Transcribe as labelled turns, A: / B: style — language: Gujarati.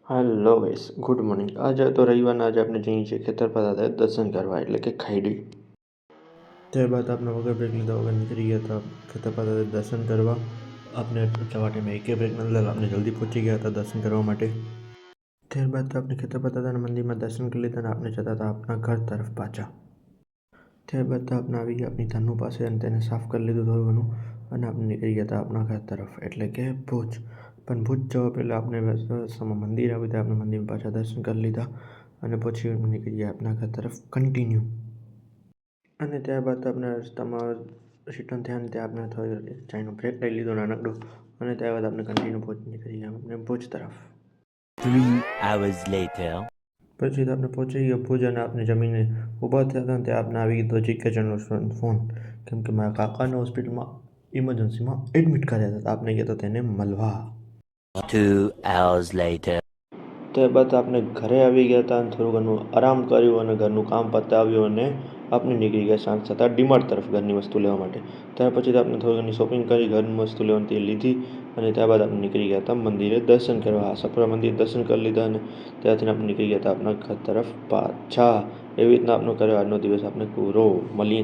A: Hello guys, good morning. આજે તો રવિવારના આજે આપણે જઈએ છીએ ખેતર પર દાદા દર્શન કરવા, એટલે કે ખાઈડી. ત્યારબાદ આપણે વગર બ્રેક લીધા વગર નીકળી ગયા હતા ખેતર પર દાદા દર્શન કરવા. આપણે જવા ટાઈમે એકે બ્રેક ન લીધા, આપણે જલ્દી પહોંચી ગયા હતા દર્શન કરવા માટે. ત્યારબાદ આપણે ખેતર પર દાદાના મંદિરમાં દર્શન કરી લીધા અને આપણે જતા હતા આપણા ઘર તરફ પાછા. ત્યારબાદ આપણે આવી ગયા આપણી ધાનુ પાસે અને તેને સાફ કરી લીધું થોડું ઘણું અને આપણે નીકળી ગયા હતા આપણા ઘર તરફ, એટલે કે ભુજ. પણ ભુજ જવા પહેલાં આપણે રસ્તામાં મંદિર આવી ત્યાં આપણે મંદિરમાં પાછા દર્શન કરી લીધા અને પછી નીકળી ગયા આપણા ઘર તરફ કન્ટિન્યુ. અને ત્યારબાદ આપણે રસ્તામાં રિટર્ન થયા અને ત્યાં આપણે થોડી ચાયનો બ્રેક લઈ લીધો નાનકડો અને ત્યારબાદ આપણે કન્ટિન્યુ નીકળી ગયા આપણે ભુજ તરફ.
B: 3 hours later.
A: પછી આપણે પહોંચી ગયા ભુજ અને આપણે જમીને ઊભા થયા હતા ત્યાં આપણે આવી ગયો જીકેચનનો ફોન, કેમ કે મારા કાકાને હોસ્પિટલમાં ઇમરજન્સીમાં એડમિટ કર્યા હતા. આપણે ગયા હતા તેને મળવા.
B: 2 hours later.
A: ત્યારબાદ આપણે ઘરે આવી ગયા હતા અને થોડું ઘણું આરામ કર્યું અને ઘરનું કામ પતાવ્યું અને આપણે નીકળી ગયા સાંજ થતાં ડીમાર્ટ તરફ ઘરની વસ્તુ લેવા માટે. ત્યાર પછી આપણે થોડી ઘણી શોપિંગ કરી, ઘરની વસ્તુ લેવાની તે લીધી અને ત્યારબાદ આપણે નીકળી ગયા હતા મંદિરે દર્શન કરવા. સપરા મંદિર દર્શન કરી લીધા અને ત્યાંથી આપણે નીકળી ગયા હતા આપણા ઘર તરફ પાછા. એવી રીતના આપણો કર્યો આજનો દિવસ આપણે પૂરો. મળીએ.